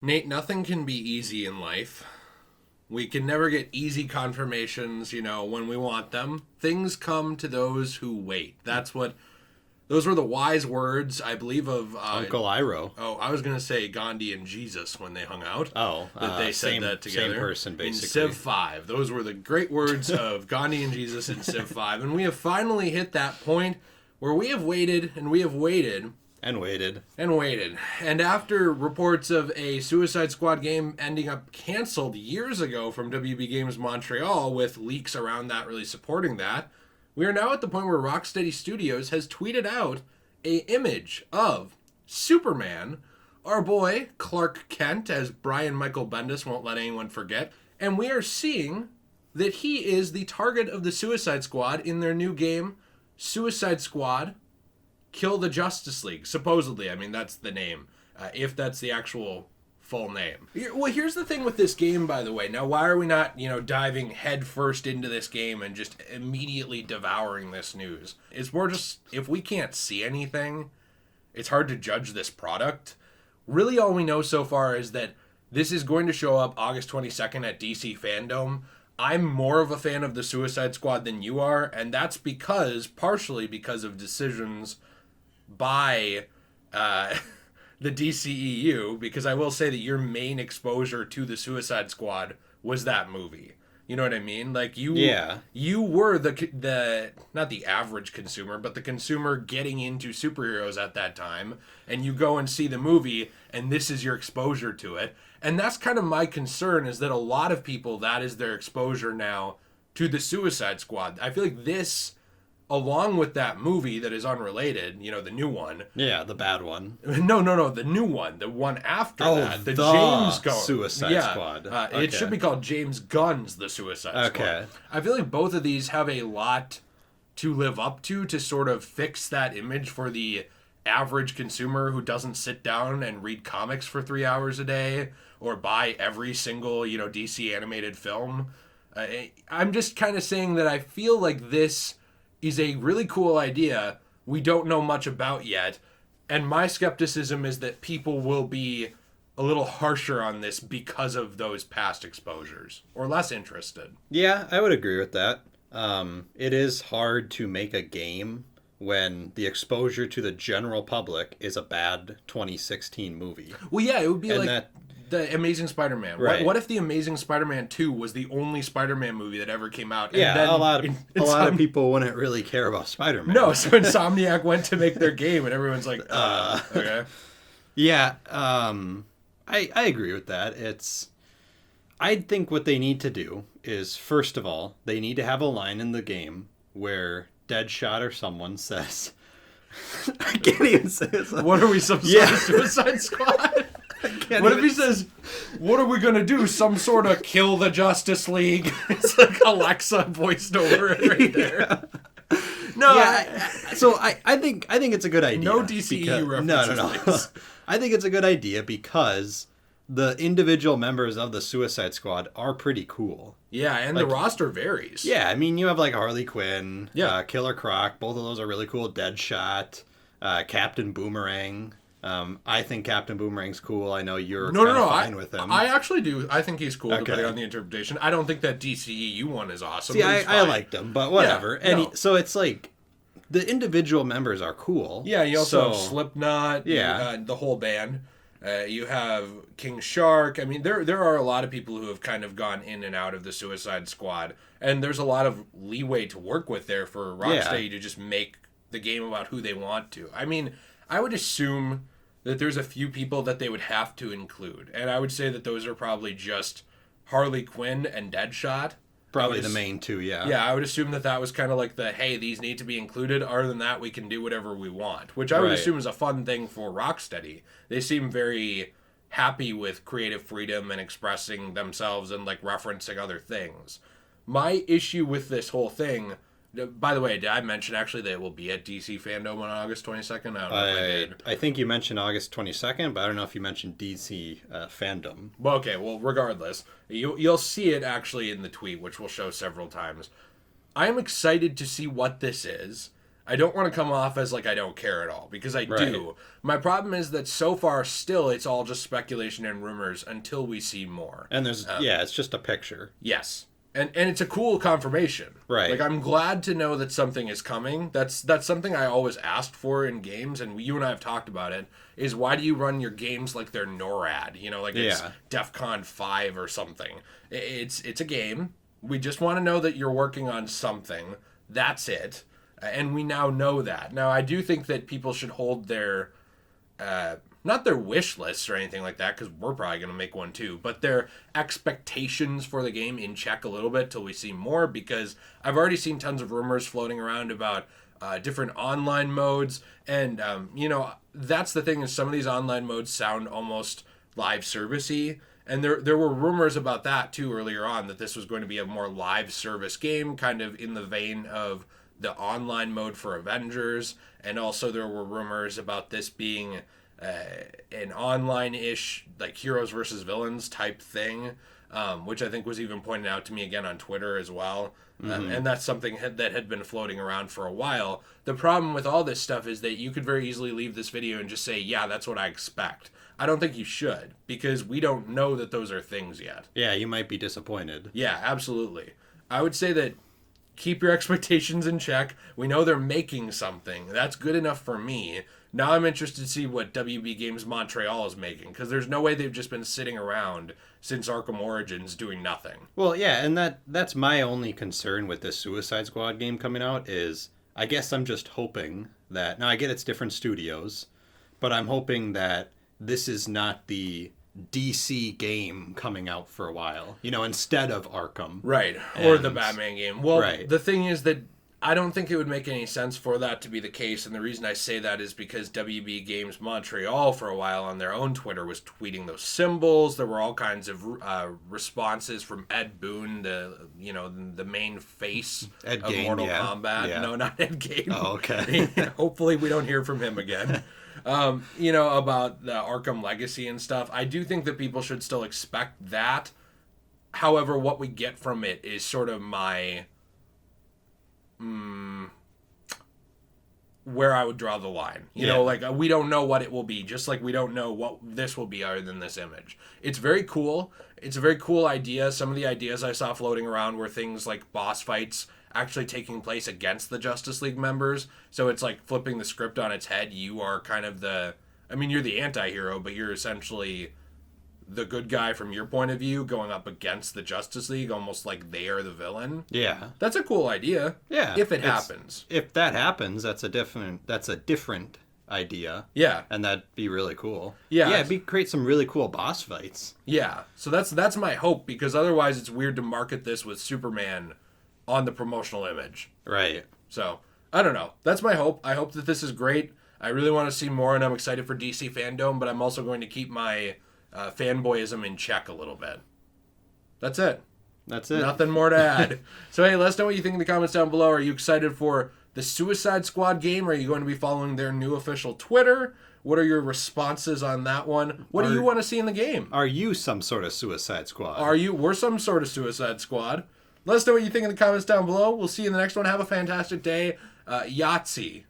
Nate, nothing can be easy in life. We can never get easy confirmations, when we want them. Things come to those who wait. Those were the wise words, I believe, of Uncle Iroh. Oh, I was gonna say Gandhi and Jesus when they hung out. Oh, that they said same, that together. Same person, In basically. Civ 5. Those were the great words of Gandhi and Jesus in Civ 5. And we have finally hit that point where we have waited and we have waited. And waited. And waited. And after reports of a Suicide Squad game ending up canceled years ago from WB Games Montreal, with leaks around that really supporting that, we are now at the point where Rocksteady Studios has tweeted out a image of Superman, our boy Clark Kent, as Brian Michael Bendis won't let anyone forget, and we are seeing that he is the target of the Suicide Squad in their new game, Suicide Squad Kill the Justice League. Supposedly, I mean, that's the name, if that's the actual full name. Well, here's the thing with this game, by the way. Now, why are we not, diving headfirst into this game and just immediately devouring this news? It's more just, if we can't see anything, it's hard to judge this product. Really, all we know so far is that this is going to show up August 22nd at DC Fandom. I'm more of a fan of the Suicide Squad than you are, and that's partially because of decisions by the DCEU, because I will say that your main exposure to the Suicide Squad was that movie. You know what I mean? Like, you were the not the average consumer, but the consumer getting into superheroes at that time, and you go and see the movie, and this is your exposure to it. And that's kind of my concern, is that a lot of people, that is their exposure now to the Suicide Squad. I feel like this, along with that movie that is unrelated, the new one. Yeah, the bad one. No, the new one. The one after that. The James Gunn. Suicide Squad. Okay. It should be called James Gunn's The Suicide Squad. Okay. I feel like both of these have a lot to live up to sort of fix that image for the average consumer who doesn't sit down and read comics for 3 hours a day or buy every single, DC animated film. I'm just kind of saying that I feel like this is a really cool idea we don't know much about yet, and my skepticism is that people will be a little harsher on this because of those past exposures, or less interested. Yeah, I would agree with that. It is hard to make a game when the exposure to the general public is a bad 2016 movie. Well, yeah, it would be the Amazing Spider-Man. Right. What if the Amazing Spider-Man 2 was the only Spider-Man movie that ever came out? Yeah, and then a lot of people wouldn't really care about Spider-Man. No, so Insomniac went to make their game, and everyone's like, okay. Yeah, I agree with that. I think what they need to do is, first of all, they need to have a line in the game where Deadshot or someone says, I can't even say this. What are we, some sort of Suicide Squad? What if he says, what are we going to do? Some sort of kill the Justice League? It's like Alexa voiced over it right there. Yeah. No, so I think it's a good idea. No DCEU references. No. I think it's a good idea because the individual members of the Suicide Squad are pretty cool. Yeah, and the roster varies. Yeah, I mean, you have like Harley Quinn, yeah. Killer Croc. Both of those are really cool. Deadshot, Captain Boomerang. I think Captain Boomerang's cool. I know you're fine with him. I actually do. I think he's cool, depending on the interpretation. I don't think that DCEU one is awesome. See, I liked him, but whatever. Yeah, so it's like the individual members are cool. Yeah, you also have Slipknot. Yeah, the whole band. You have King Shark. I mean, there are a lot of people who have kind of gone in and out of the Suicide Squad, and there's a lot of leeway to work with there for Rocksteady to just make the game about who they want to. I mean, I would assume that there's a few people that they would have to include, and I would say that those are probably just Harley Quinn and Deadshot. Probably the main two, yeah. Yeah, I would assume that was kind of like hey, these need to be included. Other than that, we can do whatever we want, which I would assume is a fun thing for Rocksteady. They seem very happy with creative freedom and expressing themselves and referencing other things. My issue with this whole thing, by the way, did I mention actually that it will be at DC Fandom on August 22nd? I don't know if I did. I think you mentioned August 22nd, but I don't know if you mentioned DC Fandom. Well, okay, regardless, you'll see it actually in the tweet, which we'll show several times. I'm excited to see what this is. I don't want to come off as like I don't care at all, because I do. My problem is that so far still it's all just speculation and rumors until we see more. And there's it's just a picture. Yes. And it's a cool confirmation. Right. Like, I'm glad to know that something is coming. That's something I always asked for in games, and you and I have talked about it, is why do you run your games like they're NORAD? You know, like it's DEF CON 5 or something. It's a game. We just want to know that you're working on something. That's it. And we now know that. Now, I do think that people should hold their... not their wish lists or anything like that, because we're probably going to make one too, but their expectations for the game in check a little bit till we see more, because I've already seen tons of rumors floating around about different online modes, and, that's the thing, is some of these online modes sound almost live service-y, and there were rumors about that too earlier on, that this was going to be a more live service game, kind of in the vein of the online mode for Avengers, and also there were rumors about this being... an online-ish, like, heroes versus villains type thing, which I think was even pointed out to me again on Twitter as well. And that's something that had been floating around for a while. The problem with all this stuff is that you could very easily leave this video and just say, yeah, that's what I expect. I don't think you should, because we don't know that those are things yet. Yeah, you might be disappointed. Yeah, absolutely. I would say that keep your expectations in check. We know they're making something. That's good enough for me. Now I'm interested to see what WB Games Montreal is making, because there's no way they've just been sitting around since Arkham Origins doing nothing. Well, yeah, and that's my only concern with this Suicide Squad game coming out is, I guess I'm just hoping that, now I get it's different studios, but I'm hoping that this is not the DC game coming out for a while, instead of Arkham. Right, or the Batman game. Well, right. The thing is that I don't think it would make any sense for that to be the case, and the reason I say that is because WB Games Montreal for a while on their own Twitter was tweeting those symbols. There were all kinds of responses from Ed Boon, the main face Ed of Gein, Mortal Kombat. Yeah. No, not Ed Gein. Oh, okay. Hopefully we don't hear from him again. About the Arkham Legacy and stuff. I do think that people should still expect that. However, what we get from it is sort of my... where I would draw the line. We don't know what it will be, just like we don't know what this will be other than this image. It's very cool. It's a very cool idea. Some of the ideas I saw floating around were things like boss fights actually taking place against the Justice League members. So it's like flipping the script on its head. You are kind of you're the anti-hero, but you're essentially the good guy from your point of view going up against the Justice League, almost like they are the villain. Yeah. That's a cool idea. Yeah. If it happens. If that happens, that's a different idea. Yeah. And that'd be really cool. Yeah. Yeah, create some really cool boss fights. Yeah. So that's my hope, because otherwise it's weird to market this with Superman on the promotional image. Right. So, I don't know. That's my hope. I hope that this is great. I really want to see more, and I'm excited for DC Fandom, but I'm also going to keep my fanboyism in check a little bit. That's it. Nothing more to add. So, hey, let us know what you think in the comments down below. Are you excited for the Suicide Squad game? Are you going to be following their new official Twitter? What are your responses on that one? What do you want to see in the game? Are you some sort of Suicide Squad? We're some sort of Suicide Squad. Let us know what you think in the comments down below. We'll see you in the next one. Have a fantastic day. Yahtzee.